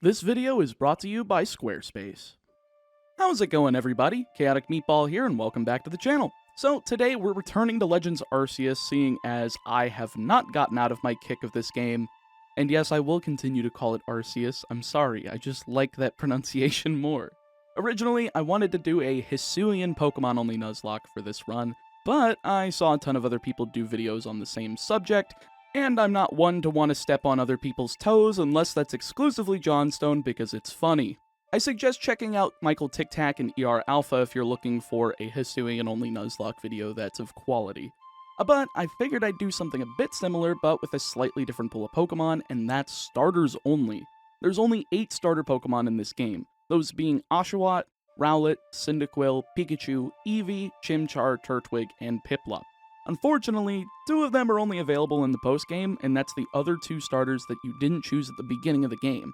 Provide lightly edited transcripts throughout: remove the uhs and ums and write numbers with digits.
This video is brought to you by Squarespace. How's it going, everybody? ChaoticMeatball here, and welcome back to the channel. So today we're returning to Legends Arceus, seeing as I have not gotten out of my kick of this game. And yes, I will continue to call it Arceus. I'm sorry, I just like that pronunciation more. Originally, I wanted to do a Hisuian Pokemon-only Nuzlocke for this run, but I saw a ton of other people do videos on the same subject, and I'm not one to want to step on other people's toes unless that's exclusively Johnstone because it's funny. I suggest checking out Michael Tic Tac and ER Alpha if you're looking for a Hisuian-only Nuzlocke video that's of quality. But I figured I'd do something a bit similar, but with a slightly different pool of Pokemon, and that's starters only. There's only 8 starter Pokemon in this game, those being Oshawott, Rowlet, Cyndaquil, Pikachu, Eevee, Chimchar, Turtwig, and Piplup. Unfortunately, 2 of them are only available in the post-game, and that's the other 2 starters that you didn't choose at the beginning of the game.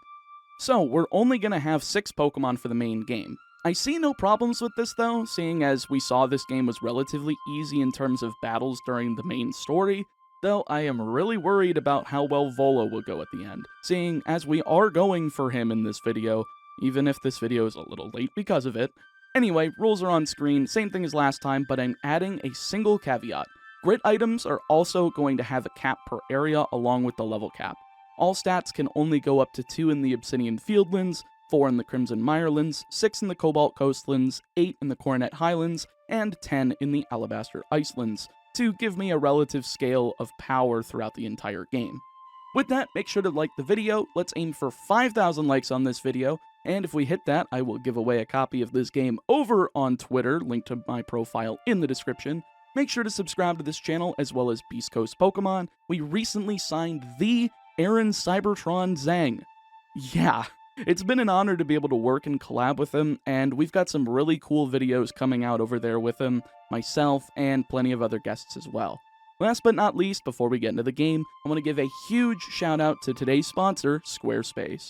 So, we're only going to have 6 Pokemon for the main game. I see no problems with this though, seeing as we saw this game was relatively easy in terms of battles during the main story, though I am really worried about how well Volo will go at the end, seeing as we are going for him in this video, even if this video is a little late because of it. Anyway, rules are on screen, same thing as last time, but I'm adding a single caveat. Grit items are also going to have a cap per area along with the level cap. All stats can only go up to 2 in the Obsidian Fieldlands, 4 in the Crimson Mirelands, 6 in the Cobalt Coastlands, 8 in the Coronet Highlands, and 10 in the Alabaster Icelands, to give me a relative scale of power throughout the entire game. With that, make sure to like the video, let's aim for 5,000 likes on this video, and if we hit that, I will give away a copy of this game over on Twitter, linked to my profile in the description. Make sure to subscribe to this channel as well as Beast Coast Pokemon. We recently signed the Aaron Cybertron Zhang. Yeah, it's been an honor to be able to work and collab with him, and we've got some really cool videos coming out over there with him, myself, and plenty of other guests as well. Last but not least, before we get into the game, I want to give a huge shout out to today's sponsor, Squarespace.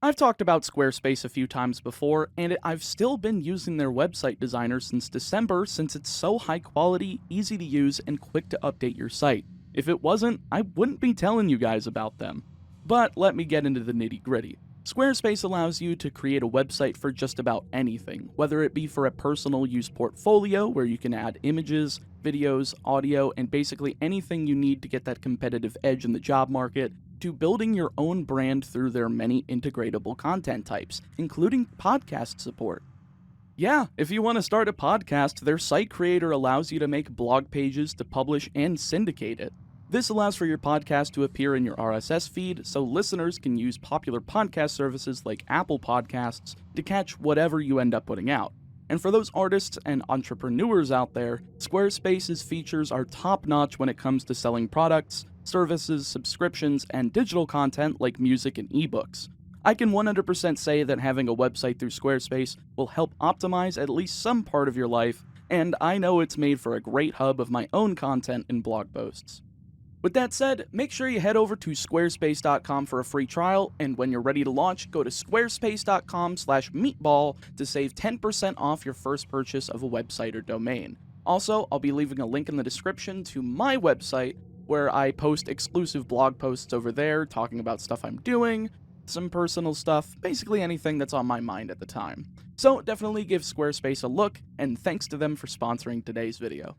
I've talked about Squarespace a few times before, and I've still been using their website designer since December since it's so high quality, easy to use, and quick to update your site. If it wasn't, I wouldn't be telling you guys about them. But let me get into the nitty-gritty. Squarespace allows you to create a website for just about anything, whether it be for a personal use portfolio where you can add images, videos, audio, and basically anything you need to get that competitive edge in the job market, to building your own brand through their many integratable content types, including podcast support. Yeah, if you want to start a podcast, their site creator allows you to make blog pages to publish and syndicate it. This allows for your podcast to appear in your RSS feed, so listeners can use popular podcast services like Apple Podcasts to catch whatever you end up putting out. And for those artists and entrepreneurs out there, Squarespace's features are top-notch when it comes to selling products, services, subscriptions, and digital content like music and ebooks. I can 100% say that having a website through Squarespace will help optimize at least some part of your life, and I know it's made for a great hub of my own content and blog posts. With that said, make sure you head over to squarespace.com for a free trial, and when you're ready to launch, go to squarespace.com/meatball to save 10% off your first purchase of a website or domain. Also, I'll be leaving a link in the description to my website, where I post exclusive blog posts over there talking about stuff I'm doing, some personal stuff, basically anything that's on my mind at the time. So definitely give Squarespace a look, and thanks to them for sponsoring today's video.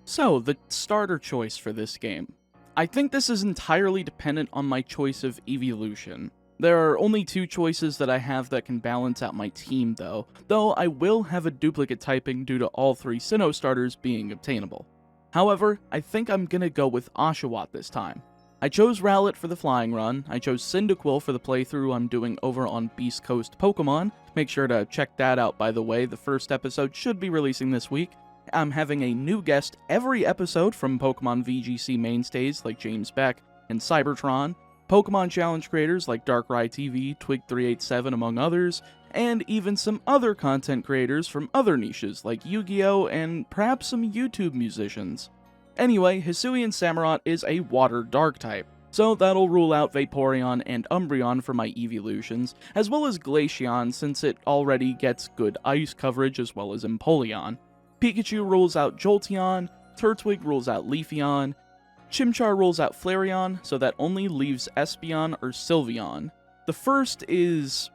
So, the starter choice for this game. I think this is entirely dependent on my choice of evolution. There are only 2 choices that I have that can balance out my team though I will have a duplicate typing due to all 3 Sinnoh starters being obtainable. However, I think I'm gonna go with Oshawott this time. I chose Rowlet for the flying run, I chose Cyndaquil for the playthrough I'm doing over on Beast Coast Pokemon. Make sure to check that out, by the way, the first episode should be releasing this week. I'm having a new guest every episode from Pokemon VGC mainstays like James Beck and Cybertron, Pokemon Challenge creators like Darkrai TV, Twig387 among others, and even some other content creators from other niches like Yu-Gi-Oh! And perhaps some YouTube musicians. Anyway, Hisuian Samurott is a water dark type, so that'll rule out Vaporeon and Umbreon for my evolutions, as well as Glaceon since it already gets good ice coverage as well as Empoleon. Pikachu rules out Jolteon, Turtwig rules out Leafeon, Chimchar rules out Flareon, so that only leaves Espeon or Sylveon. The first is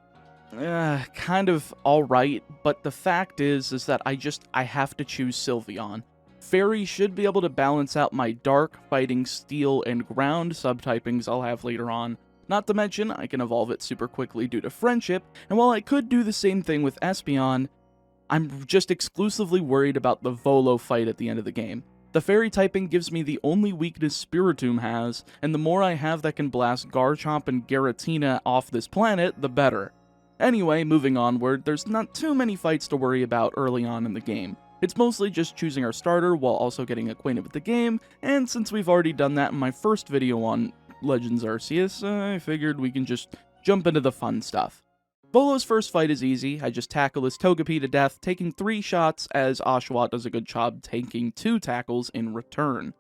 kind of alright, but the fact is that I have to choose Sylveon. Fairy should be able to balance out my Dark, Fighting, Steel, and Ground subtypings I'll have later on. Not to mention, I can evolve it super quickly due to Friendship, and while I could do the same thing with Espeon, I'm just exclusively worried about the Volo fight at the end of the game. The Fairy typing gives me the only weakness Spiritomb has, and the more I have that can blast Garchomp and Giratina off this planet, the better. Anyway, moving onward, there's not too many fights to worry about early on in the game. It's mostly just choosing our starter while also getting acquainted with the game, and since we've already done that in my first video on Legends Arceus, I figured we can just jump into the fun stuff. Volo's first fight is easy. I just tackle his Togepi to death, taking 3 shots as Oshawott does a good job taking 2 tackles in return.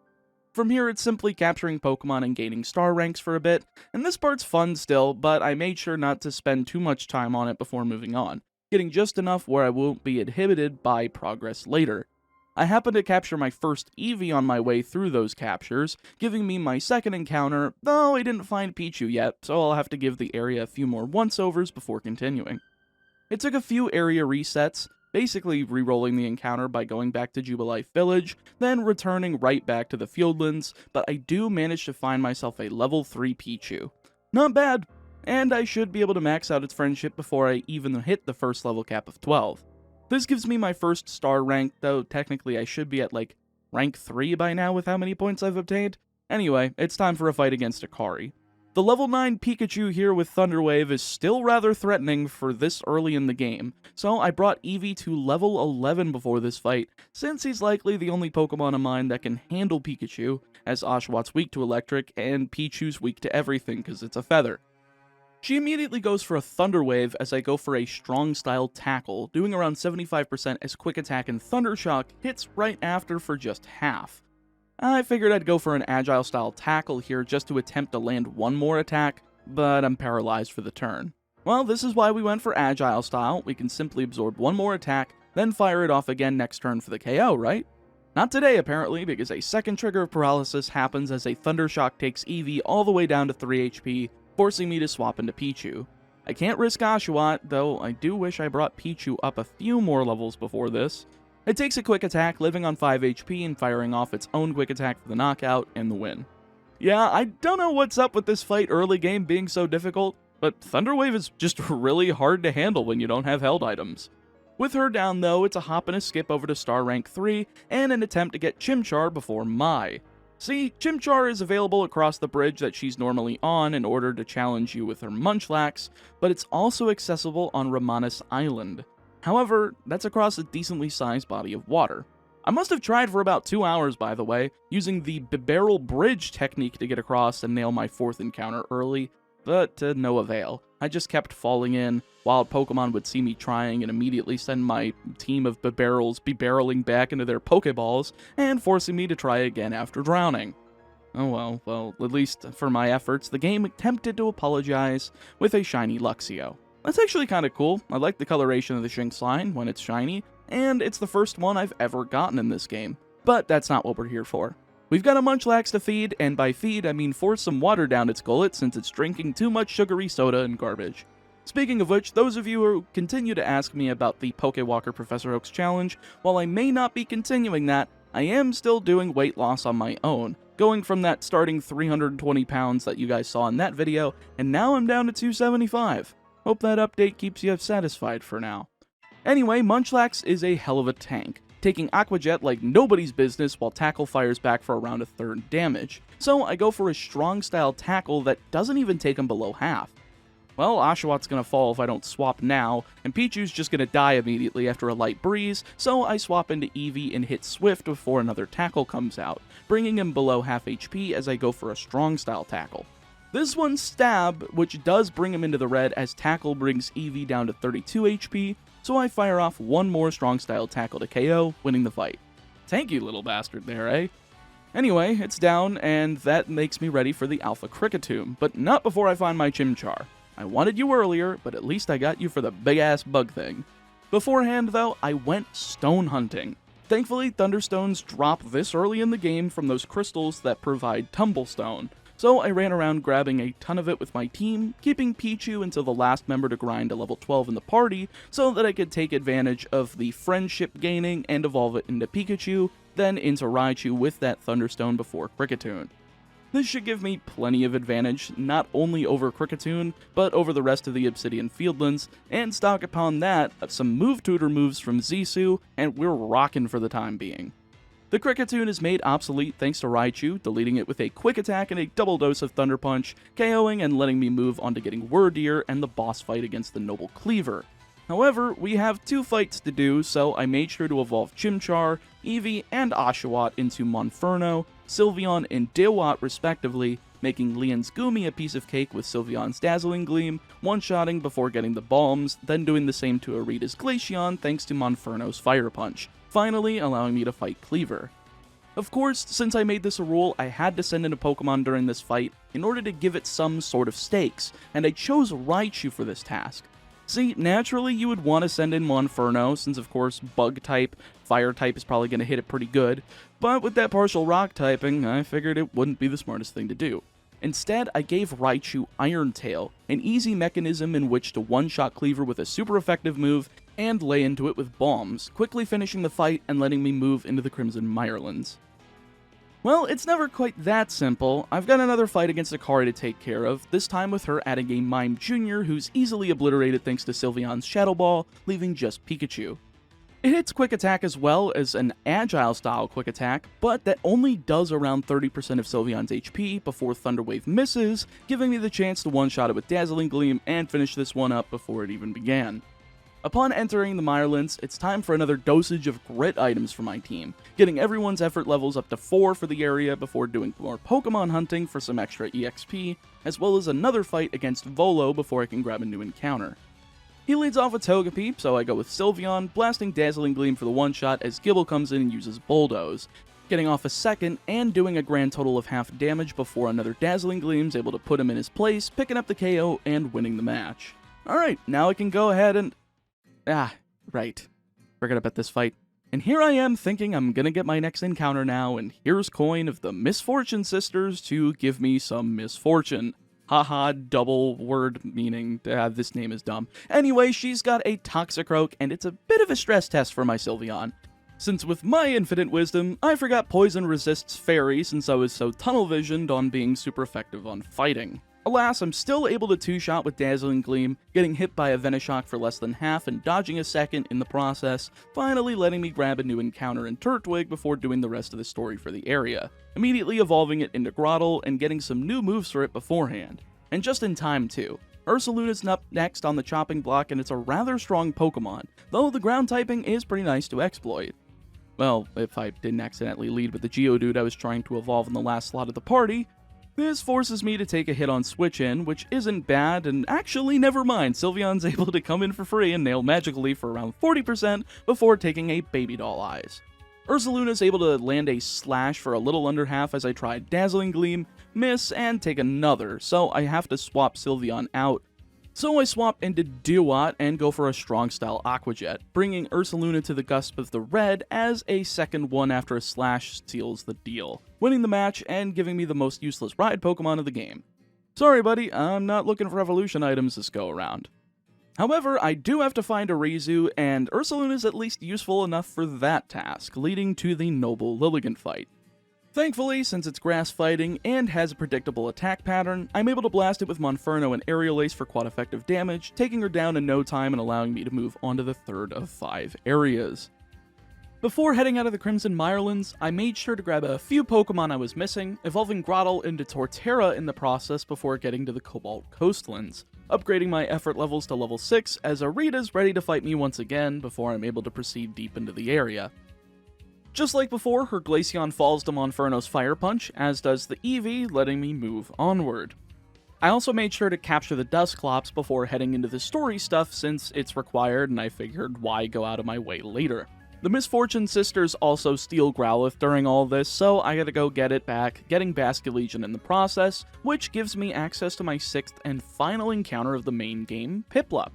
From here, it's simply capturing Pokemon and gaining star ranks for a bit, and this part's fun still, but I made sure not to spend too much time on it before moving on, getting just enough where I won't be inhibited by progress later. I happened to capture my first Eevee on my way through those captures, giving me my second encounter, though I didn't find Pichu yet, so I'll have to give the area a few more once-overs before continuing. It took a few area resets, basically re-rolling the encounter by going back to Jubilife Village, then returning right back to the Fieldlands, but I do manage to find myself a level 3 Pichu. Not bad, and I should be able to max out its friendship before I even hit the first level cap of 12. This gives me my first star rank, though technically I should be at like rank 3 by now with how many points I've obtained. Anyway, it's time for a fight against Akari. The level 9 Pikachu here with Thunder Wave is still rather threatening for this early in the game, so I brought Eevee to level 11 before this fight, since he's likely the only Pokemon of mine that can handle Pikachu, as Oshawott's weak to Electric, and Pichu's weak to everything because it's a feather. She immediately goes for a Thunder Wave as I go for a Strong Style Tackle, doing around 75% as Quick Attack and Thunder Shock hits right after for just half. I figured I'd go for an Agile Style Tackle here just to attempt to land one more attack, but I'm paralyzed for the turn. Well, this is why we went for Agile Style. We can simply absorb one more attack, then fire it off again next turn for the KO, right? Not today, apparently, because a second trigger of paralysis happens as a Thunder Shock takes Eevee all the way down to 3 HP, forcing me to swap into Pichu. I can't risk Oshawott, though I do wish I brought Pichu up a few more levels before this. It takes a quick attack, living on 5 HP and firing off its own quick attack for the knockout and the win. Yeah, I don't know what's up with this fight early game being so difficult, but Thunder Wave is just really hard to handle when you don't have held items. With her down though, it's a hop and a skip over to star rank 3 and an attempt to get Chimchar before Mai. See, Chimchar is available across the bridge that she's normally on in order to challenge you with her Munchlax, but it's also accessible on Ramanas Island. However, that's across a decently sized body of water. I must have tried for about 2 hours, by the way, using the Bibarel Bridge technique to get across and nail my 4th encounter early, but to no avail. I just kept falling in, while Pokemon would see me trying and immediately send my team of Bibarels Bibareling back into their Pokeballs and forcing me to try again after drowning. Oh well, at least for my efforts, the game attempted to apologize with a shiny Luxio. That's actually kind of cool. I like the coloration of the Shinx line when it's shiny, and it's the first one I've ever gotten in this game. But that's not what we're here for. We've got a Munchlax to feed, and by feed I mean force some water down its gullet since it's drinking too much sugary soda and garbage. Speaking of which, those of you who continue to ask me about the Pokewalker Professor Oak's challenge, while I may not be continuing that, I am still doing weight loss on my own, going from that starting 320 pounds that you guys saw in that video, and now I'm down to 275. Hope that update keeps you satisfied for now. Anyway, Munchlax is a hell of a tank, taking Aqua Jet like nobody's business while Tackle fires back for around a third damage. So I go for a strong style Tackle that doesn't even take him below half. Well, Oshawott's gonna fall if I don't swap now, and Pichu's just gonna die immediately after a light breeze, so I swap into Eevee and hit Swift before another Tackle comes out, bringing him below half HP as I go for a strong style Tackle. This one's Stab, which does bring him into the red as Tackle brings Eevee down to 32 HP, so I fire off one more strong style Tackle to KO, winning the fight. Thank you, little bastard there, eh? Anyway, it's down, and that makes me ready for the Alpha Kricketune, but not before I find my Chimchar. I wanted you earlier, but at least I got you for the big-ass bug thing. Beforehand, though, I went stone hunting. Thankfully, Thunderstones drop this early in the game from those crystals that provide Tumblestone, So I ran around grabbing a ton of it with my team, keeping Pichu until the last member to grind to level 12 in the party so that I could take advantage of the friendship gaining and evolve it into Pikachu, then into Raichu with that Thunderstone before Kricketune. This should give me plenty of advantage, not only over Kricketune, but over the rest of the Obsidian Fieldlands, and stock upon that some move tutor moves from Zissou, and we're rockin' for the time being. The Kricketune is made obsolete thanks to Raichu, deleting it with a quick attack and a double dose of Thunder Punch, KOing and letting me move on to getting Wordeer and the boss fight against the Noble Cleaver. However, we have 2 fights to do, so I made sure to evolve Chimchar, Eevee, and Oshawott into Monferno, Sylveon, and Dewott respectively, making Leon's Goomy a piece of cake with Sylveon's Dazzling Gleam, one-shotting before getting the Balms, then doing the same to Arita's Glaceon thanks to Monferno's Fire Punch, finally allowing me to fight Cleaver. Of course, since I made this a rule, I had to send in a Pokemon during this fight in order to give it some sort of stakes, and I chose Raichu for this task. See, naturally you would want to send in Monferno, since of course Bug type, Fire type is probably going to hit it pretty good, but with that partial Rock typing, I figured it wouldn't be the smartest thing to do. Instead, I gave Raichu Iron Tail, an easy mechanism in which to one-shot Cleaver with a super effective move, and lay into it with Bombs, quickly finishing the fight and letting me move into the Crimson Mirelands. Well, it's never quite that simple. I've got another fight against Akari to take care of, this time with her adding a Mime Jr. who's easily obliterated thanks to Sylveon's Shadow Ball, leaving just Pikachu. It hits Quick Attack as well as an Agile style Quick Attack, but that only does around 30% of Sylveon's HP before Thunder Wave misses, giving me the chance to one-shot it with Dazzling Gleam and finish this one up before it even began. Upon entering the Mirelands, it's time for another dosage of grit items for my team, getting everyone's effort levels up to 4 for the area before doing more Pokemon hunting for some extra EXP, as well as another fight against Volo before I can grab a new encounter. He leads off with Togepi, so I go with Sylveon, blasting Dazzling Gleam for the one-shot as Gible comes in and uses Bulldoze, getting off a second and doing a grand total of half damage before another Dazzling Gleam's able to put him in his place, picking up the KO and winning the match. Alright, now I can go ahead and... right. Forget about this fight. And here I am thinking I'm gonna get my next encounter now, and here's coin of the Misfortune Sisters to give me some misfortune. Haha, double word meaning, this name is dumb. Anyway, she's got a Toxicroak, and it's a bit of a stress test for my Sylveon. Since with my infinite wisdom, I forgot Poison resists Fairy since I was so tunnel-visioned on being super effective on fighting. Alas, I'm still able to two-shot with Dazzling Gleam, getting hit by a Venoshock for less than half and dodging a second in the process, finally letting me grab a new encounter in Turtwig before doing the rest of the story for the area, immediately evolving it into Grottle and getting some new moves for it beforehand. And just in time too. Ursaluna's up next on the chopping block and it's a rather strong Pokemon, though the ground typing is pretty nice to exploit. Well, if I didn't accidentally lead with the Geodude I was trying to evolve in the last slot of the party. This forces me to take a hit on Switch In, which isn't bad, and actually never mind, Sylveon's able to come in for free and nail Magically for around 40% before taking a Baby Doll Eyes. Ursaluna's able to land a Slash for a little under half as I try Dazzling Gleam, miss, and take another, so I have to swap Sylveon out. So I swap into Dewott and go for a strong style Aqua Jet, bringing Ursaluna to the cusp of the red as a second one after a Slash seals the deal, winning the match and giving me the most useless ride Pokemon of the game. Sorry buddy, I'm not looking for evolution items this go around. However, I do have to find a Reizu, and Ursaluna's at least useful enough for that task, leading to the Noble Lilligant fight. Thankfully, since it's grass fighting and has a predictable attack pattern, I'm able to blast it with Monferno and Aerial Ace for quad effective damage, taking her down in no time and allowing me to move on to the third of 5 areas. Before heading out of the Crimson Mirelands, I made sure to grab a few Pokemon I was missing, evolving Grottle into Torterra in the process before getting to the Cobalt Coastlands, upgrading my effort levels to level 6 as Arita's ready to fight me once again before I'm able to proceed deep into the area. Just like before, her Glaceon falls to Monferno's Fire Punch, as does the Eevee, letting me move onward. I also made sure to capture the Dusclops before heading into the story stuff since it's required and I figured why go out of my way later. The Misfortune Sisters also steal Growlithe during all this, so I gotta go get it back, getting Basculegion in the process, which gives me access to my 6th and final encounter of the main game, Piplup.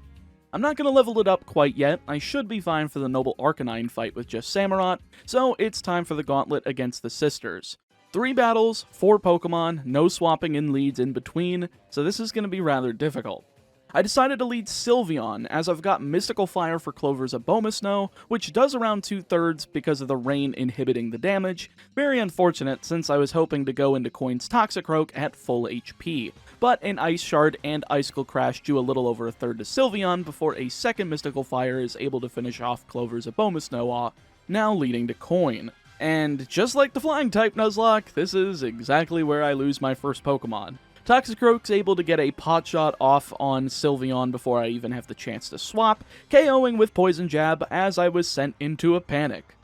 I'm not going to level it up quite yet, I should be fine for the Noble Arcanine fight with just Samurott, so it's time for the gauntlet against the sisters. 3 battles, 4 Pokemon, no swapping in leads in between, so this is going to be rather difficult. I decided to lead Sylveon, as I've got Mystical Fire for Clover's Abomasnow, which does around 2/3 because of the rain inhibiting the damage. Very unfortunate, since I was hoping to go into Coin's Toxicroak at full HP. But an Ice Shard and Icicle Crash do a little over 1/3 to Sylveon before a second Mystical Fire is able to finish off Clover's Abomasnow, now leading to Coin. And just like the Flying-type Nuzlocke, this is exactly where I lose my first Pokemon. Toxicroak's able to get a pot shot off on Sylveon before I even have the chance to swap, KOing with Poison Jab as I was sent into a panic.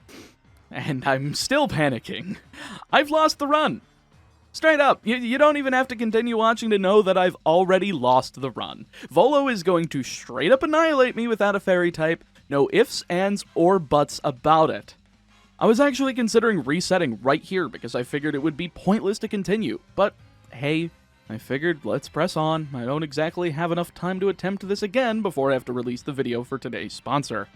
And I'm still panicking. I've lost the run. Straight up, you don't even have to continue watching to know that I've already lost the run. Volo is going to straight up annihilate me without a fairy type, no ifs, ands, or buts about it. I was actually considering resetting right here because I figured it would be pointless to continue, but hey, I figured let's press on. I don't exactly have enough time to attempt this again before I have to release the video for today's sponsor.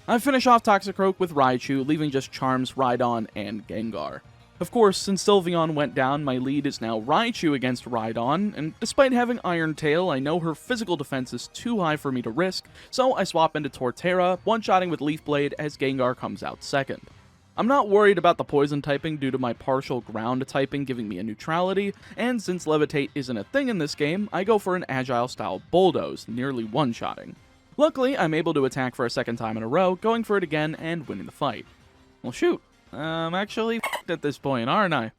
I finish off Toxicroak with Raichu, leaving just Charms, Rhydon, and Gengar. Of course, since Sylveon went down, my lead is now Raichu against Rhydon, and despite having Iron Tail, I know her physical defense is too high for me to risk, so I swap into Torterra, one-shotting with Leaf Blade as Gengar comes out second. I'm not worried about the poison typing due to my partial ground typing giving me a neutrality, and since Levitate isn't a thing in this game, I go for an agile-style Bulldoze, nearly one-shotting. Luckily, I'm able to attack for a second time in a row, going for it again and winning the fight. Well shoot, I'm actually f***ed at this point, aren't I?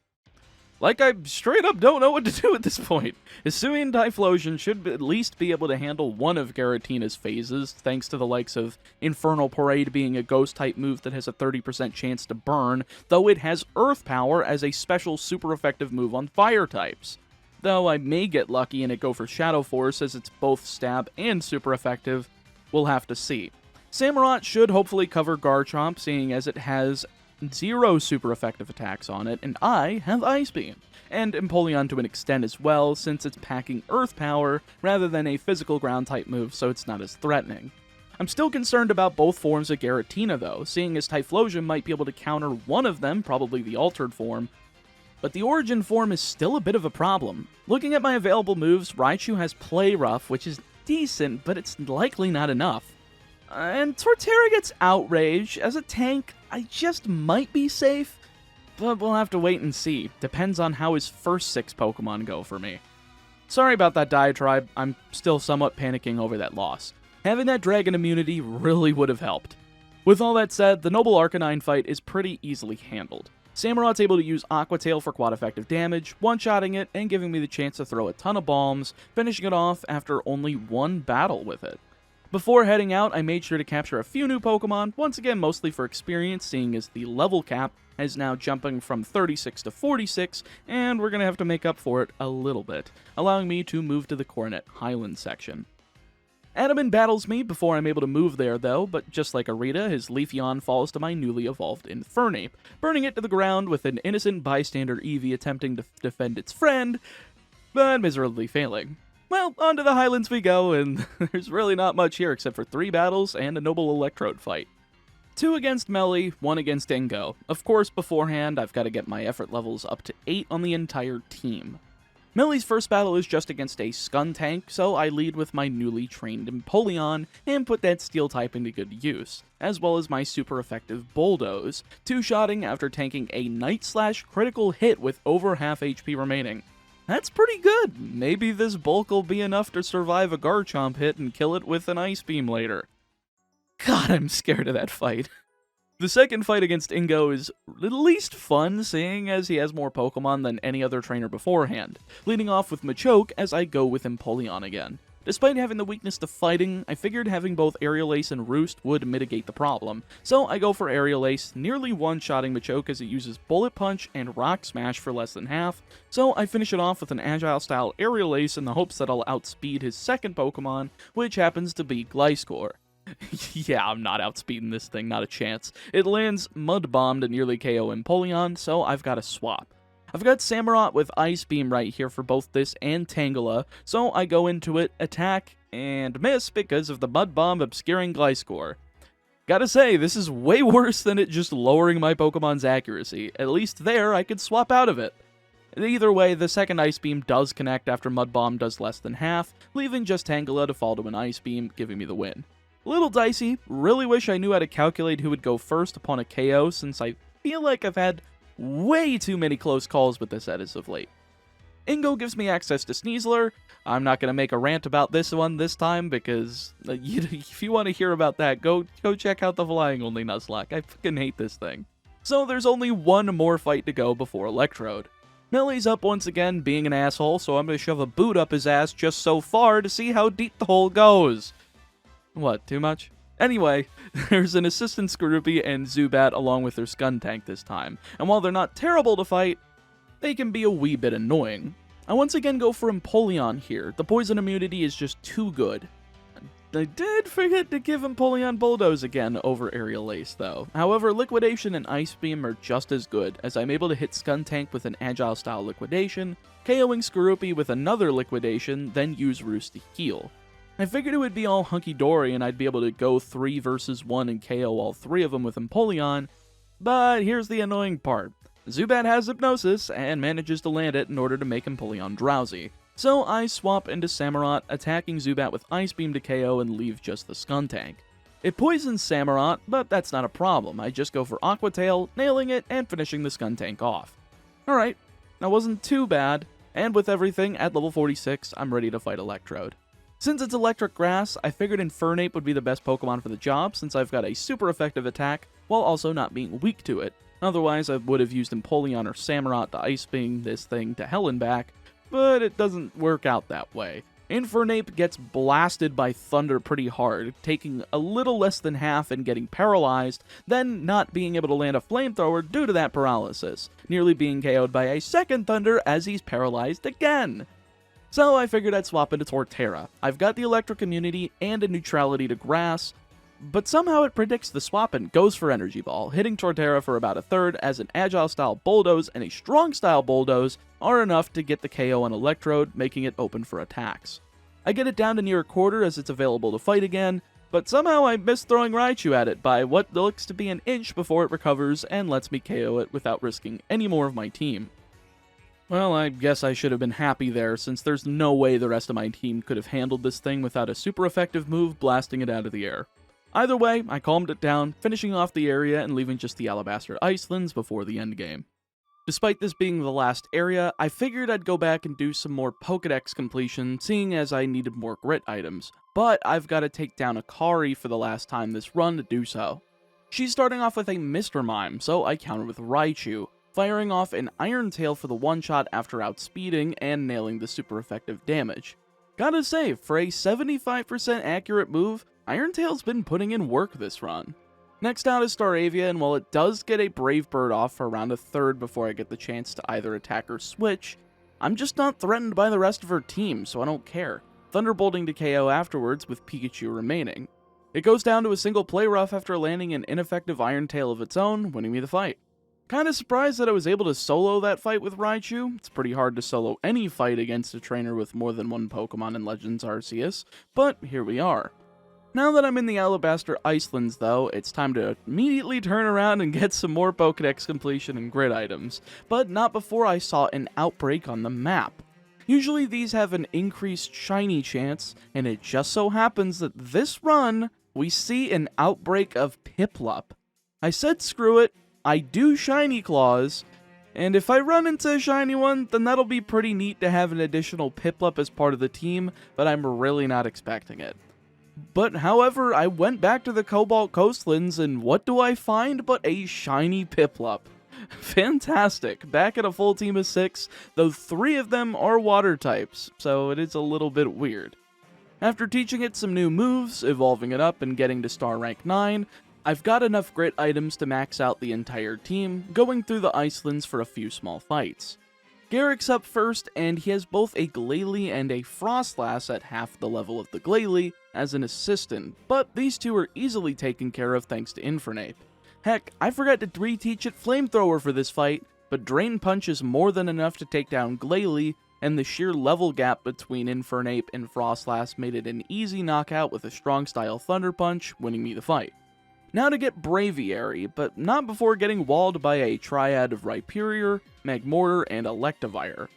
Like, I straight up don't know what to do at this point. Hisuian Typhlosion should at least be able to handle one of Giratina's phases, thanks to the likes of Infernal Parade being a Ghost-type move that has a 30% chance to burn, though it has Earth Power as a special super effective move on Fire types. Though I may get lucky and it go for Shadow Force as it's both stab and super effective, we'll have to see. Samurott should hopefully cover Garchomp, seeing as it has 0 super effective attacks on it, and I have Ice Beam, and Empoleon to an extent as well, since it's packing Earth Power rather than a physical ground type move, so it's not as threatening. I'm still concerned about both forms of Giratina though, seeing as Typhlosion might be able to counter one of them, probably the altered form, but the origin form is still a bit of a problem. Looking at my available moves, Raichu has Play Rough, which is decent, but it's likely not enough. And Torterra gets Outrage. As a tank, I just might be safe, but we'll have to wait and see. Depends on how his first 6 Pokemon go for me. Sorry about that diatribe, I'm still somewhat panicking over that loss. Having that Dragon immunity really would have helped. With all that said, the Noble Arcanine fight is pretty easily handled. Samurott's able to use Aqua Tail for quad effective damage, one-shotting it and giving me the chance to throw a ton of bombs, finishing it off after only 1 battle with it. Before heading out, I made sure to capture a few new Pokemon, once again mostly for experience, seeing as the level cap is now jumping from 36 to 46, and we're going to have to make up for it a little bit, allowing me to move to the Coronet Highlands section. Adaman battles me before I'm able to move there though, but just like Arita, his Leafeon falls to my newly evolved Infernape, burning it to the ground with an innocent bystander Eevee attempting to defend its friend, but miserably failing. Well, on to the Highlands we go, and there's really not much here except for 3 battles and a noble Electrode fight. 2 against Melly, 1 against Dingo. Of course, beforehand, I've got to get my effort levels up to 8 on the entire team. Melly's first battle is just against a Skuntank, so I lead with my newly trained Empoleon and put that Steel type into good use, as well as my super effective Bulldoze, 2-shotting after tanking a Night/critical hit with over half HP remaining. That's pretty good. Maybe this bulk will be enough to survive a Garchomp hit and kill it with an Ice Beam later. God, I'm scared of that fight. The second fight against Ingo is at least fun, seeing as he has more Pokemon than any other trainer beforehand, leading off with Machoke as I go with Empoleon again. Despite having the weakness to fighting, I figured having both Aerial Ace and Roost would mitigate the problem, so I go for Aerial Ace, nearly one-shotting Machoke as it uses Bullet Punch and Rock Smash for less than half, so I finish it off with an Agile-style Aerial Ace in the hopes that I'll outspeed his second Pokemon, which happens to be Gliscor. Yeah, I'm not outspeeding this thing, not a chance. It lands Mud Bomb to nearly KO Empoleon, so I've got to swap. I've got Samurott with Ice Beam right here for both this and Tangela, so I go into it, attack, and miss because of the Mud Bomb obscuring Gliscor. Gotta say, this is way worse than it just lowering my Pokemon's accuracy. At least there, I could swap out of it. Either way, the second Ice Beam does connect after Mud Bomb does less than half, leaving just Tangela to fall to an Ice Beam, giving me the win. A little dicey, really wish I knew how to calculate who would go first upon a KO, since I feel like I've had way too many close calls with this as of late. Ingo gives me access to Sneasler. I'm not going to make a rant about this one this time, because if you want to hear about that, go check out the Flying Only Nuzlocke. I fucking hate this thing. So there's only one more fight to go before Electrode. Nelly's up once again, being an asshole, so I'm going to shove a boot up his ass just so far to see how deep the hole goes. What, too much? Anyway, there's an Assistant Skorupi and Zubat along with their Skuntank this time, and while they're not terrible to fight, they can be a wee bit annoying. I once again go for Empoleon here. The poison immunity is just too good. I did forget to give Empoleon Bulldoze again over Aerial Ace though. However, Liquidation and Ice Beam are just as good, as I'm able to hit Skuntank with an Agile style Liquidation, KOing Skorupi with another Liquidation, then use Roost to heal. I figured it would be all hunky-dory and I'd be able to go 3 versus 1 and KO all 3 of them with Empoleon, but here's the annoying part. Zubat has Hypnosis, and manages to land it in order to make Empoleon drowsy. So I swap into Samurott, attacking Zubat with Ice Beam to KO and leave just the Skuntank. It poisons Samurott, but that's not a problem. I just go for Aqua Tail, nailing it, and finishing the Skuntank off. Alright, that wasn't too bad, and with everything at level 46, I'm ready to fight Electrode. Since it's Electric Grass, I figured Infernape would be the best Pokemon for the job, since I've got a super effective attack, while also not being weak to it. Otherwise, I would have used Empoleon or Samurott to Ice Beam this thing to hell and back, but it doesn't work out that way. Infernape gets blasted by Thunder pretty hard, taking a little less than half and getting paralyzed, then not being able to land a Flamethrower due to that paralysis, nearly being KO'd by a second Thunder as he's paralyzed again. So I figured I'd swap into Torterra. I've got the Electric Immunity and a Neutrality to Grass, but somehow it predicts the swap and goes for Energy Ball, hitting Torterra for about a third as an Agile-style Bulldoze and a Strong-style Bulldoze are enough to get the KO on Electrode, making it open for attacks. I get it down to near a quarter as it's available to fight again, but somehow I miss throwing Raichu at it by what looks to be an inch before it recovers and lets me KO it without risking any more of my team. Well, I guess I should have been happy there, since there's no way the rest of my team could have handled this thing without a super effective move blasting it out of the air. Either way, I calmed it down, finishing off the area and leaving just the Alabaster Icelands before the endgame. Despite this being the last area, I figured I'd go back and do some more Pokédex completion, seeing as I needed more grit items, but I've got to take down Akari for the last time this run to do so. She's starting off with a Mr. Mime, so I counter with Raichu, firing off an Iron Tail for the one-shot after outspeeding and nailing the super effective damage. Gotta say, for a 75% accurate move, Iron Tail's been putting in work this run. Next out is Staravia, and while it does get a Brave Bird off for around a third before I get the chance to either attack or switch, I'm just not threatened by the rest of her team, so I don't care, Thunderbolting to KO afterwards with Pikachu remaining. It goes down to a single play rough after landing an ineffective Iron Tail of its own, winning me the fight. Kinda surprised that I was able to solo that fight with Raichu. It's pretty hard to solo any fight against a trainer with more than one Pokemon in Legends Arceus, but here we are. Now that I'm in the Alabaster Icelands though, it's time to immediately turn around and get some more Pokédex completion and grid items, but not before I saw an outbreak on the map. Usually these have an increased shiny chance, and it just so happens that this run, we see an outbreak of Piplup. I said screw it, I do Shiny Claws, and if I run into a shiny one, then that'll be pretty neat to have an additional Piplup as part of the team, but I'm really not expecting it. But however, I went back to the Cobalt Coastlands, and what do I find but a shiny Piplup? Fantastic, back at a full team of 6, though 3 of them are water types, so it is a little bit weird. After teaching it some new moves, evolving it up, and getting to star rank 9, I've got enough grit items to max out the entire team, going through the Icelands for a few small fights. Garrick's up first, and he has both a Glalie and a Frostlass at half the level of the Glalie as an assistant, but these two are easily taken care of thanks to Infernape. Heck, I forgot to reteach it Flamethrower for this fight, but Drain Punch is more than enough to take down Glalie, and the sheer level gap between Infernape and Frostlass made it an easy knockout with a strong style Thunder Punch, winning me the fight. Now to get Braviary, but not before getting walled by a triad of Rhyperior, Magmortar, and Electivire.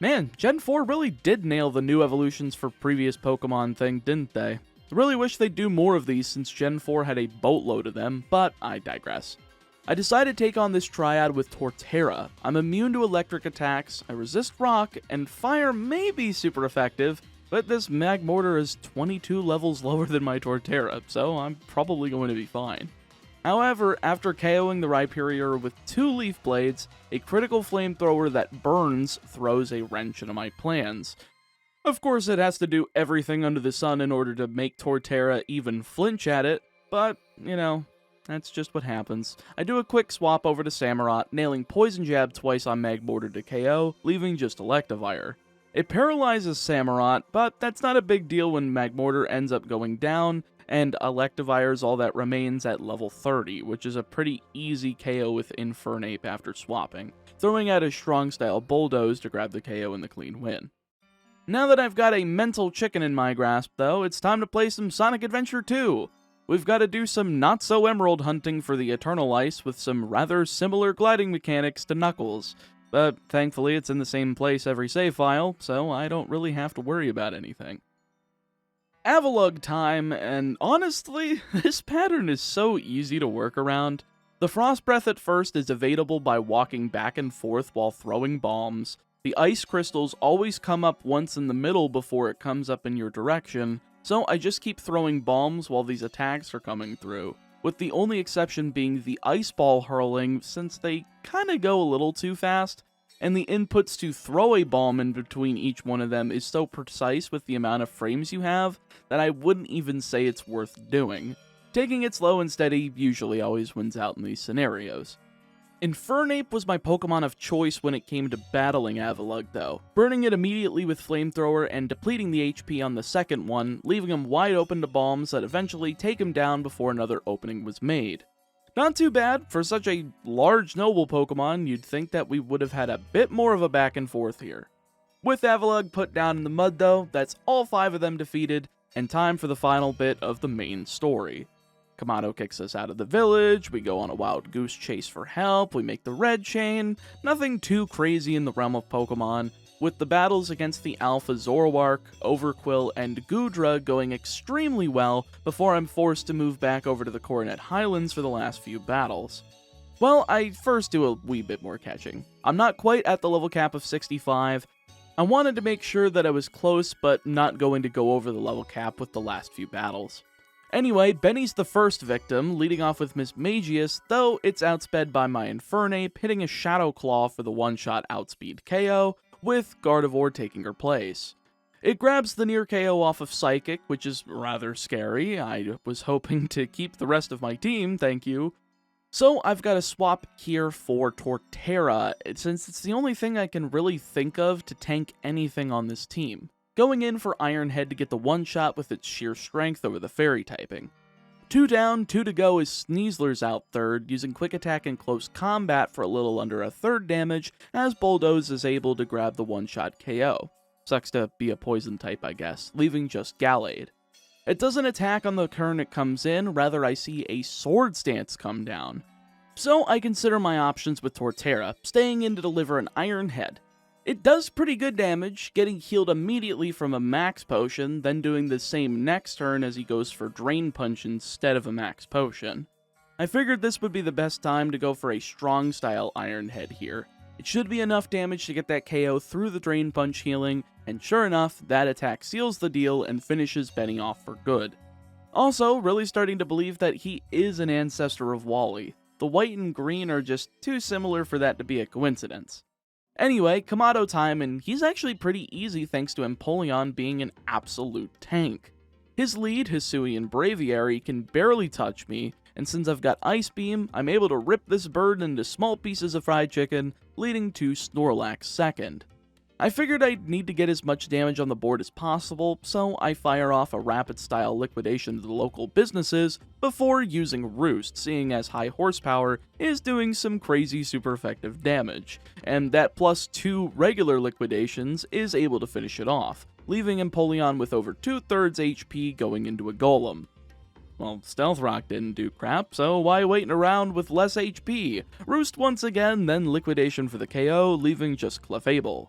Man, Gen 4 really did nail the new evolutions for previous Pokemon thing, didn't they? I really wish they'd do more of these since Gen 4 had a boatload of them, but I digress. I decided to take on this triad with Torterra. I'm immune to electric attacks, I resist rock, and fire may be super effective, but this Magmortar is 22 levels lower than my Torterra, so I'm probably going to be fine. However, after KOing the Rhyperior with 2 Leaf Blades, a critical flamethrower that burns throws a wrench into my plans. Of course, it has to do everything under the sun in order to make Torterra even flinch at it, but, you know, that's just what happens. I do a quick swap over to Samurott, nailing Poison Jab twice on Magmortar to KO, leaving just Electivire. It paralyzes Samurott, but that's not a big deal when Magmortar ends up going down, and Electivire is all that remains at level 30, which is a pretty easy KO with Infernape after swapping, throwing out a strong style Bulldoze to grab the KO and the clean win. Now that I've got a mental chicken in my grasp, though, it's time to play some Sonic Adventure 2. We've got to do some not-so-emerald hunting for the Eternal Ice with some rather similar gliding mechanics to Knuckles, but thankfully it's in the same place every save file, so I don't really have to worry about anything. Avalugg time, and honestly, this pattern is so easy to work around. The Frost Breath at first is evadable by walking back and forth while throwing bombs. The ice crystals always come up once in the middle before it comes up in your direction, so I just keep throwing bombs while these attacks are coming through, with the only exception being the ice ball hurling since they kinda go a little too fast, and the inputs to throw a bomb in between each one of them is so precise with the amount of frames you have that I wouldn't even say it's worth doing. Taking it slow and steady usually always wins out in these scenarios. Infernape was my Pokemon of choice when it came to battling Avalugg though, burning it immediately with Flamethrower and depleting the HP on the second one, leaving him wide open to bombs that eventually take him down before another opening was made. Not too bad, for such a large noble Pokemon, you'd think that we would have had a bit more of a back and forth here. With Avalugg put down in the mud though, that's all 5 of them defeated, and time for the final bit of the main story. Kamado kicks us out of the village, we go on a wild goose chase for help, we make the red chain, nothing too crazy in the realm of Pokemon, with the battles against the Alpha Zoroark, Overqwil, and Goodra going extremely well before I'm forced to move back over to the Coronet Highlands for the last few battles. Well, I first do a wee bit more catching. I'm not quite at the level cap of 65. I wanted to make sure that I was close, but not going to go over the level cap with the last few battles. Anyway, Benny's the first victim, leading off with Miss Magius, though it's outsped by my Infernape, hitting a Shadow Claw for the one-shot outspeed KO, with Gardevoir taking her place. It grabs the near KO off of Psychic, which is rather scary. I was hoping to keep the rest of my team, thank you. So I've got a swap here for Torterra, since it's the only thing I can really think of to tank anything on this team. Going in for Iron Head to get the one-shot with its sheer strength over the Fairy typing. 2 down, 2 to go as Sneasler's out third, using Quick Attack and Close Combat for a little under a third damage, as Bulldoze is able to grab the one-shot KO. Sucks to be a poison type, I guess, leaving just Gallade. It doesn't attack on the turn it comes in, rather I see a Sword Stance come down. So I consider my options with Torterra, staying in to deliver an Iron Head. It does pretty good damage, getting healed immediately from a Max Potion, then doing the same next turn as he goes for Drain Punch instead of a Max Potion. I figured this would be the best time to go for a strong style Iron Head here. It should be enough damage to get that KO through the Drain Punch healing, and sure enough, that attack seals the deal and finishes Benny off for good. Also, really starting to believe that he is an ancestor of Wally. The white and green are just too similar for that to be a coincidence. Anyway, Kamado time, and he's actually pretty easy thanks to Empoleon being an absolute tank. His lead, Hisuian Braviary, can barely touch me, and since I've got Ice Beam, I'm able to rip this bird into small pieces of fried chicken, leading to Snorlax second. I figured I'd need to get as much damage on the board as possible, so I fire off a rapid-style liquidation to the local businesses before using Roost, seeing as high horsepower is doing some crazy super effective damage, and that plus 2 regular liquidations is able to finish it off, leaving Empoleon with over 2/3 HP going into a Golem. Well, Stealth Rock didn't do crap, so why waiting around with less HP? Roost once again, then Liquidation for the KO, leaving just Clefable.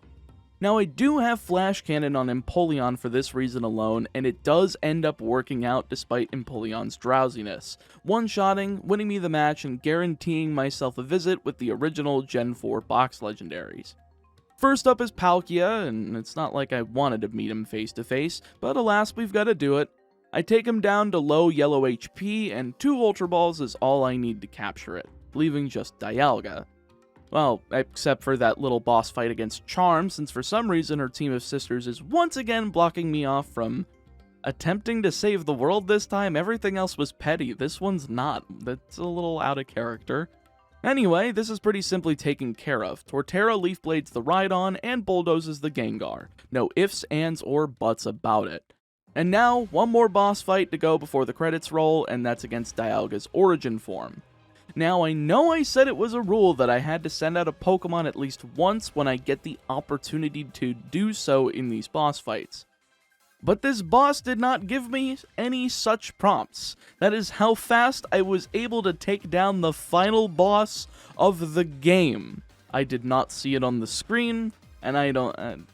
Now, I do have Flash Cannon on Empoleon for this reason alone, and it does end up working out despite Empoleon's drowsiness, one-shotting, winning me the match, and guaranteeing myself a visit with the original Gen 4 box legendaries. First up is Palkia, and it's not like I wanted to meet him face-to-face, but alas, we've got to do it. I take him down to low yellow HP, and 2 Ultra Balls is all I need to capture it, leaving just Dialga. Well, except for that little boss fight against Charm, since for some reason her team of sisters is once again blocking me off from attempting to save the world this time. Everything else was petty. This one's not. That's a little out of character. Anyway, this is pretty simply taken care of. Torterra Leaf Blades the Rhydon and bulldozes the Gengar. No ifs, ands, or buts about it. And now, one more boss fight to go before the credits roll, and that's against Dialga's Origin form. Now, I know I said it was a rule that I had to send out a Pokemon at least once when I get the opportunity to do so in these boss fights. But this boss did not give me any such prompts. That is how fast I was able to take down the final boss of the game. I did not see it on the screen, and I don't know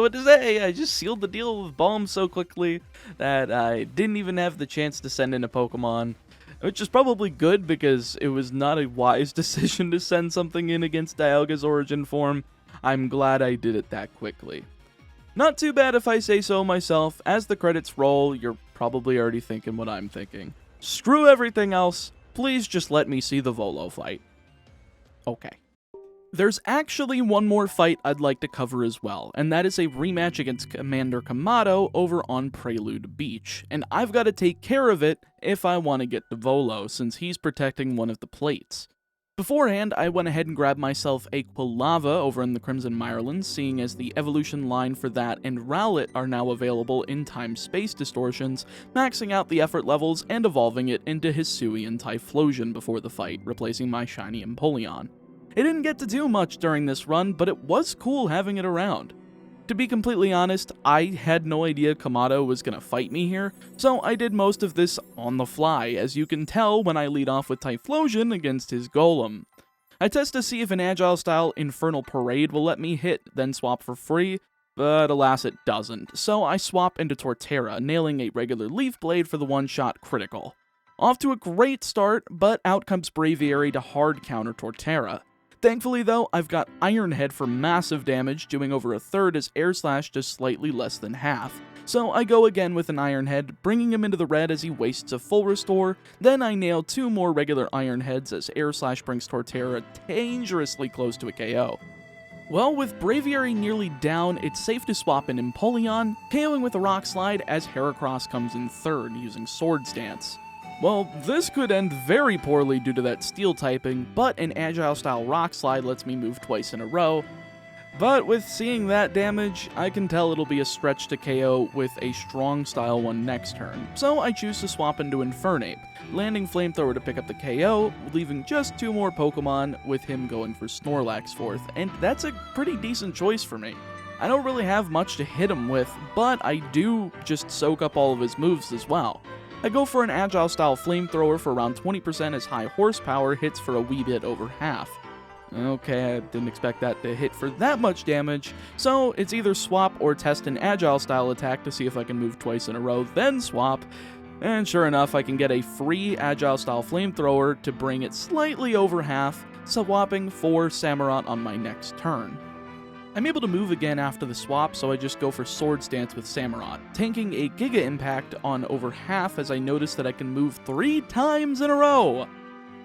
what to say. I just sealed the deal with Balm so quickly that I didn't even have the chance to send in a Pokemon. Which is probably good, because it was not a wise decision to send something in against Dialga's Origin form. I'm glad I did it that quickly. Not too bad if I say so myself. As the credits roll, you're probably already thinking what I'm thinking. Screw everything else. Please just let me see the Volo fight. Okay. There's actually one more fight I'd like to cover as well, and that is a rematch against Commander Kamado over on Prelude Beach, and I've got to take care of it if I want to get to Volo, since he's protecting one of the plates. Beforehand, I went ahead and grabbed myself a Quilava over in the Crimson Mirelands, seeing as the evolution line for that and Rowlet are now available in time-space distortions, maxing out the effort levels and evolving it into Hisuian Typhlosion before the fight, replacing my shiny Empoleon. It didn't get to do much during this run, but it was cool having it around. To be completely honest, I had no idea Kamado was going to fight me here, so I did most of this on the fly, as you can tell when I lead off with Typhlosion against his Golem. I test to see if an Agile-style Infernal Parade will let me hit, then swap for free, but alas it doesn't, so I swap into Torterra, nailing a regular Leaf Blade for the one-shot critical. Off to a great start, but out comes Braviary to hard counter Torterra. Thankfully though, I've got Iron Head for massive damage, doing over a third as Air Slash does slightly less than half. So I go again with an Iron Head, bringing him into the red as he wastes a full restore, then I nail 2 more regular Iron Heads as Air Slash brings Torterra dangerously close to a KO. Well, with Braviary nearly down, it's safe to swap in Empoleon, KOing with a Rock Slide as Heracross comes in third using Swords Dance. Well, this could end very poorly due to that steel typing, but an Agile-style Rock Slide lets me move twice in a row. But with seeing that damage, I can tell it'll be a stretch to KO with a strong style one next turn, so I choose to swap into Infernape, landing Flamethrower to pick up the KO, leaving just 2 more Pokemon with him going for Snorlax fourth, and that's a pretty decent choice for me. I don't really have much to hit him with, but I do just soak up all of his moves as well. I go for an Agile-style Flamethrower for around 20% as high horsepower hits for a wee bit over half. Okay, I didn't expect that to hit for that much damage, so it's either swap or test an Agile-style attack to see if I can move twice in a row, then swap, and sure enough I can get a free Agile-style Flamethrower to bring it slightly over half, swapping for Samurott on my next turn. I'm able to move again after the swap, so I just go for Swords Dance with Samurott, tanking a Giga Impact on over half as I notice that I can move 3 times in a row!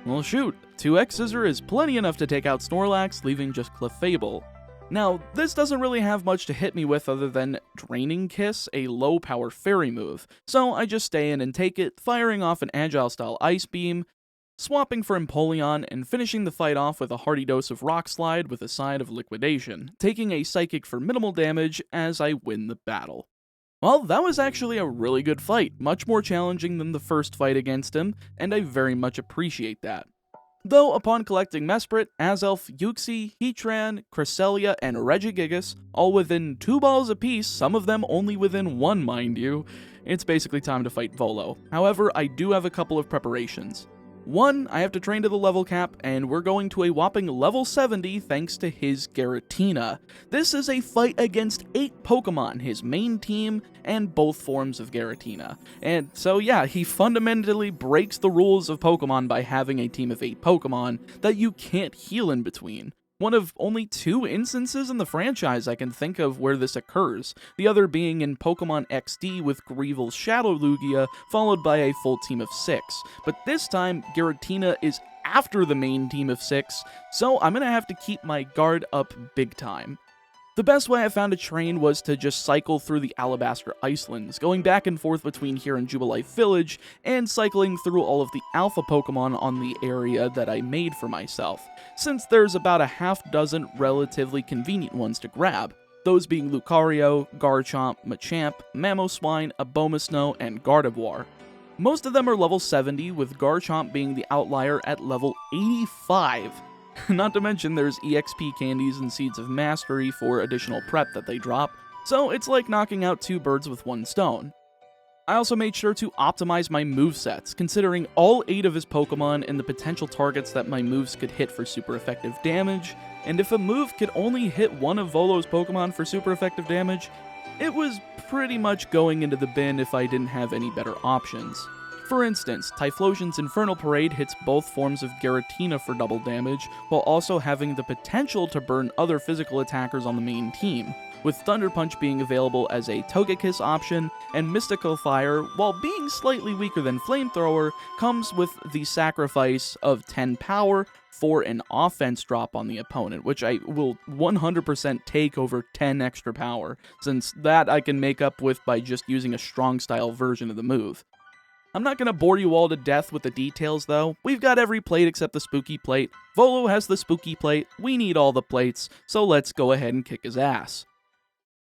Well shoot, 2x Scissor is plenty enough to take out Snorlax, leaving just Clefable. Now, this doesn't really have much to hit me with other than Draining Kiss, a low-power fairy move, so I just stay in and take it, firing off an Agile-style Ice Beam, swapping for Empoleon, and finishing the fight off with a hearty dose of Rock Slide with a side of Liquidation, taking a Psychic for minimal damage as I win the battle. Well, that was actually a really good fight, much more challenging than the first fight against him, and I very much appreciate that. Though upon collecting Mesprit, Azelf, Uxie, Heatran, Cresselia, and Regigigas, all within 2 balls apiece, some of them only within 1 mind you, it's basically time to fight Volo. However, I do have a couple of preparations. 1, I have to train to the level cap, and we're going to a whopping level 70 thanks to his Giratina. This is a fight against 8 Pokemon, his main team, and both forms of Giratina. And so yeah, he fundamentally breaks the rules of Pokemon by having a team of 8 Pokemon that you can't heal in between. One of only 2 instances in the franchise I can think of where this occurs, the other being in Pokemon XD with Greevil's Shadow Lugia, followed by a full team of 6. But this time, Giratina is after the main team of 6, so I'm gonna have to keep my guard up big time. The best way I found to train was to just cycle through the Alabaster Icelands, going back and forth between here and Jubilife Village, and cycling through all of the alpha Pokemon on the area that I made for myself, since there's about a half dozen relatively convenient ones to grab, those being Lucario, Garchomp, Machamp, Mamoswine, Abomasnow, and Gardevoir. Most of them are level 70, with Garchomp being the outlier at level 85. Not to mention there's EXP candies and Seeds of Mastery for additional prep that they drop, so it's like knocking out 2 birds with 1 stone. I also made sure to optimize my movesets, considering all 8 of his Pokemon and the potential targets that my moves could hit for super effective damage, and if a move could only hit one of Volo's Pokemon for super effective damage, it was pretty much going into the bin if I didn't have any better options. For instance, Typhlosion's Infernal Parade hits both forms of Giratina for double damage, while also having the potential to burn other physical attackers on the main team, with Thunder Punch being available as a Togekiss option, and Mystical Fire, while being slightly weaker than Flamethrower, comes with the sacrifice of 10 power for an offense drop on the opponent, which I will 100% take over 10 extra power, since that I can make up with by just using a strong style version of the move. I'm not going to bore you all to death with the details though, we've got every plate except the Spooky Plate, Volo has the Spooky Plate, we need all the plates, so let's go ahead and kick his ass.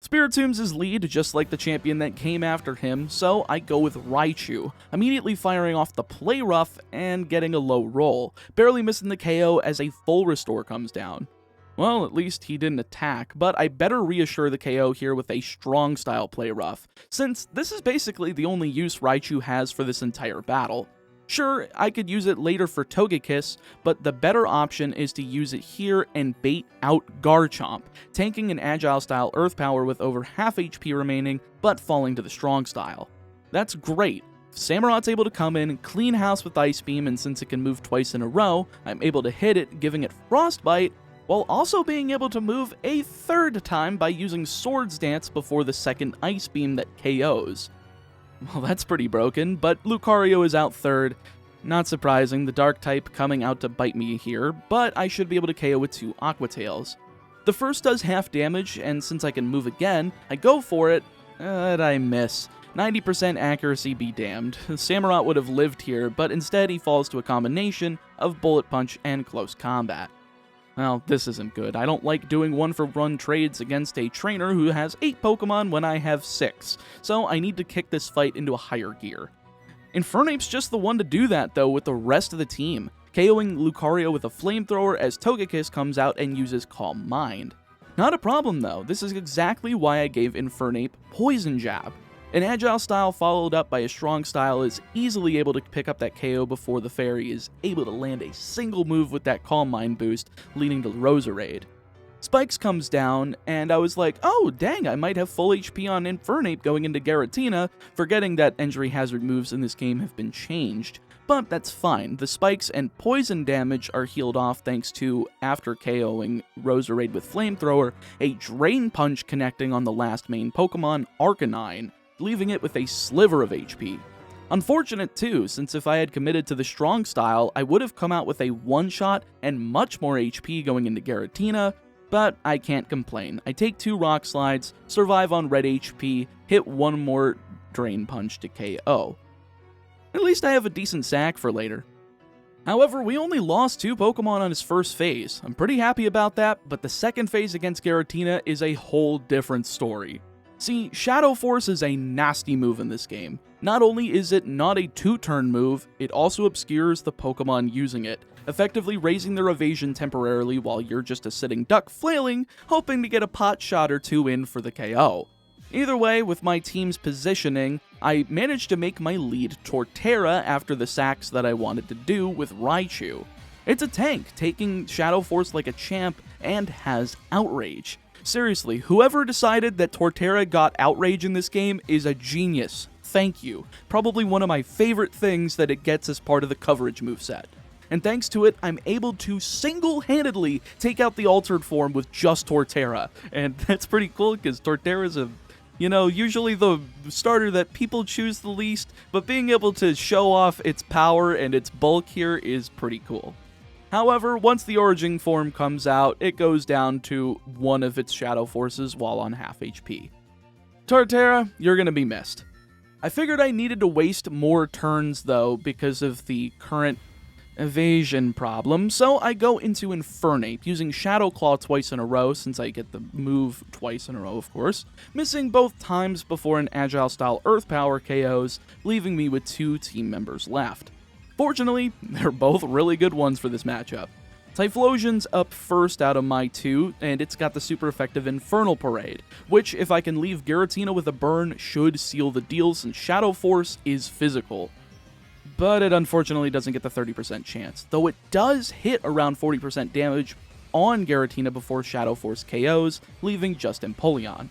Spiritomb's his lead, just like the champion that came after him, so I go with Raichu, immediately firing off the Play Rough and getting a low roll, barely missing the KO as a full restore comes down. Well, at least he didn't attack, but I better reassure the KO here with a strong style Play Rough, since this is basically the only use Raichu has for this entire battle. Sure, I could use it later for Togekiss, but the better option is to use it here and bait out Garchomp, tanking an Agile style Earth Power with over half HP remaining, but falling to the strong style. That's great. Samurot's able to come in, clean house with Ice Beam, and since it can move twice in a row, I'm able to hit it, giving it Frostbite, while also being able to move a 3rd time by using Swords Dance before the second Ice Beam that KOs. Well, that's pretty broken, but Lucario is out 3rd. Not surprising, the Dark type coming out to bite me here, but I should be able to KO with 2 Aqua Tails. The first does half damage, and since I can move again, I go for it, and I miss. 90% accuracy be damned. Samurott would have lived here, but instead he falls to a combination of Bullet Punch and Close Combat. Well, this isn't good. I don't like doing 1-for-1 trades against a trainer who has 8 Pokemon when I have 6, so I need to kick this fight into a higher gear. Infernape's just the one to do that, though, with the rest of the team, KOing Lucario with a Flamethrower as Togekiss comes out and uses Calm Mind. Not a problem, though. This is exactly why I gave Infernape Poison Jab. An Agile style followed up by a strong style is easily able to pick up that KO before the fairy is able to land a single move with that Calm Mind boost, leading to Roserade. Spikes comes down, and I was like, oh dang, I might have full HP on Infernape going into Giratina, forgetting that injury hazard moves in this game have been changed. But that's fine, the spikes and poison damage are healed off thanks to, after KOing Roserade with Flamethrower, a Drain Punch connecting on the last main Pokemon, Arcanine, leaving it with a sliver of HP. Unfortunate too, since if I had committed to the strong style, I would have come out with a one-shot and much more HP going into Giratina, but I can't complain. I take 2 Rock Slides, survive on red HP, hit 1 more Drain Punch to KO. At least I have a decent sack for later. However, we only lost 2 Pokemon on his first phase. I'm pretty happy about that, but the second phase against Giratina is a whole different story. See, Shadow Force is a nasty move in this game. Not only is it not a 2-turn move, it also obscures the Pokemon using it, effectively raising their evasion temporarily while you're just a sitting duck flailing, hoping to get a pot shot or two in for the KO. Either way, with my team's positioning, I managed to make my lead Torterra after the sacks that I wanted to do with Raichu. It's a tank, taking Shadow Force like a champ, and has Outrage. Seriously, whoever decided that Torterra got Outrage in this game is a genius. Thank you. Probably one of my favorite things that it gets as part of the coverage moveset. And thanks to it, I'm able to single-handedly take out the altered form with just Torterra. And that's pretty cool, because Torterra's usually the starter that people choose the least, but being able to show off its power and its bulk here is pretty cool. However, once the Origin form comes out, it goes down to one of its Shadow Forces while on half HP. Torterra, you're gonna be missed. I figured I needed to waste more turns though because of the current evasion problem, so I go into Infernape, using Shadow Claw twice in a row since I get the move twice in a row, of course, missing both times before an Agile-style Earth Power KOs, leaving me with 2 team members left. Fortunately, they're both really good ones for this matchup. Typhlosion's up first out of my 2, and it's got the super effective Infernal Parade, which, if I can leave Giratina with a burn, should seal the deal since Shadow Force is physical. But it unfortunately doesn't get the 30% chance, though it does hit around 40% damage on Giratina before Shadow Force KOs, leaving just Empoleon.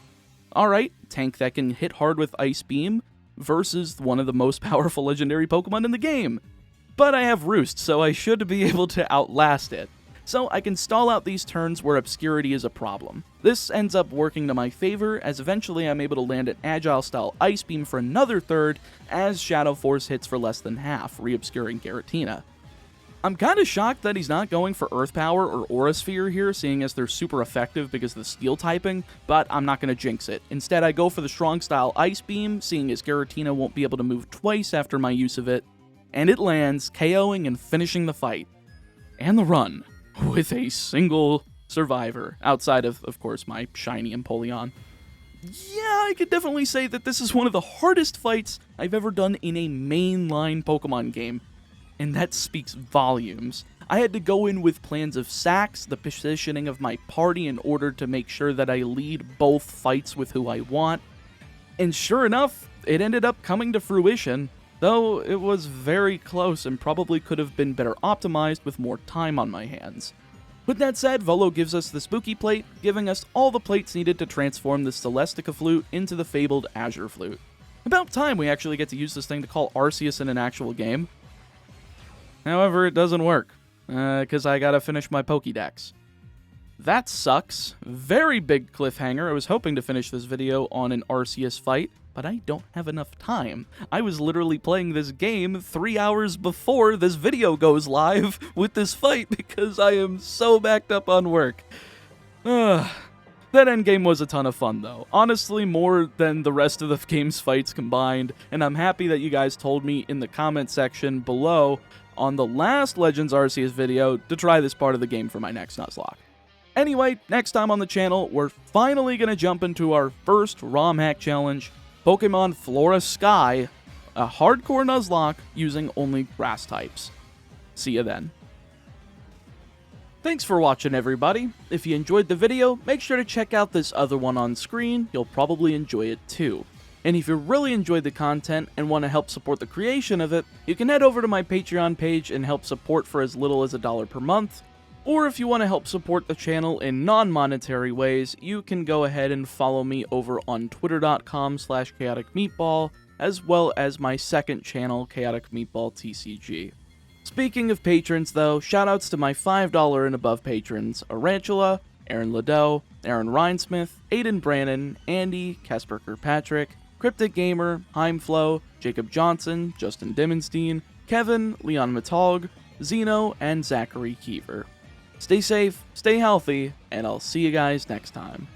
Alright, tank that can hit hard with Ice Beam versus one of the most powerful legendary Pokemon in the game. But I have Roost, so I should be able to outlast it. So I can stall out these turns where Obscurity is a problem. This ends up working to my favor, as eventually I'm able to land an Agile-style Ice Beam for another third, as Shadow Force hits for less than half, re-obscuring Giratina. I'm kinda shocked that he's not going for Earth Power or Aura Sphere here, seeing as they're super effective because of the Steel typing, but I'm not gonna jinx it. Instead, I go for the Strong-style Ice Beam, seeing as Giratina won't be able to move twice after my use of it, and it lands, KOing and finishing the fight. And the run, with a single survivor, outside of course, my shiny Empoleon. Yeah, I could definitely say that this is one of the hardest fights I've ever done in a mainline Pokemon game, and that speaks volumes. I had to go in with plans of sacks, the positioning of my party in order to make sure that I lead both fights with who I want, and sure enough, it ended up coming to fruition, though it was very close and probably could have been better optimized with more time on my hands. With that said, Volo gives us the Spooky Plate, giving us all the plates needed to transform the Celestica Flute into the fabled Azure Flute. About time we actually get to use this thing to call Arceus in an actual game. However, it doesn't work, because I gotta finish my Pokédex. That sucks. Very big cliffhanger. I was hoping to finish this video on an Arceus fight, but I don't have enough time. I was literally playing this game 3 hours before this video goes live with this fight because I am so backed up on work. That endgame was a ton of fun though. Honestly, more than the rest of the game's fights combined, and I'm happy that you guys told me in the comment section below on the last Legends Arceus video to try this part of the game for my next Nuzlocke. Anyway, next time on the channel, we're finally going to jump into our first ROM hack challenge, Pokemon Flora Sky, a hardcore Nuzlocke using only grass types. See ya then. Thanks for watching, everybody. If you enjoyed the video, make sure to check out this other one on screen. You'll probably enjoy it too. And if you really enjoyed the content and want to help support the creation of it, you can head over to my Patreon page and help support for as little as $1 per month. Or if you want to help support the channel in non-monetary ways, you can go ahead and follow me over on twitter.com/ChaoticMeatball, as well as my second channel, ChaoticMeatball TCG. Speaking of patrons though, shoutouts to my $5 and above patrons, Arantula, Aaron Ladeau, Aaron Rhinesmith, Aiden Brannon, Andy, Casper Kirkpatrick, Cryptic Gamer, Heimflow, Jacob Johnson, Justin Dimmenstein, Kevin, Leon Matog, Zeno, and Zachary Keever. Stay safe, stay healthy, and I'll see you guys next time.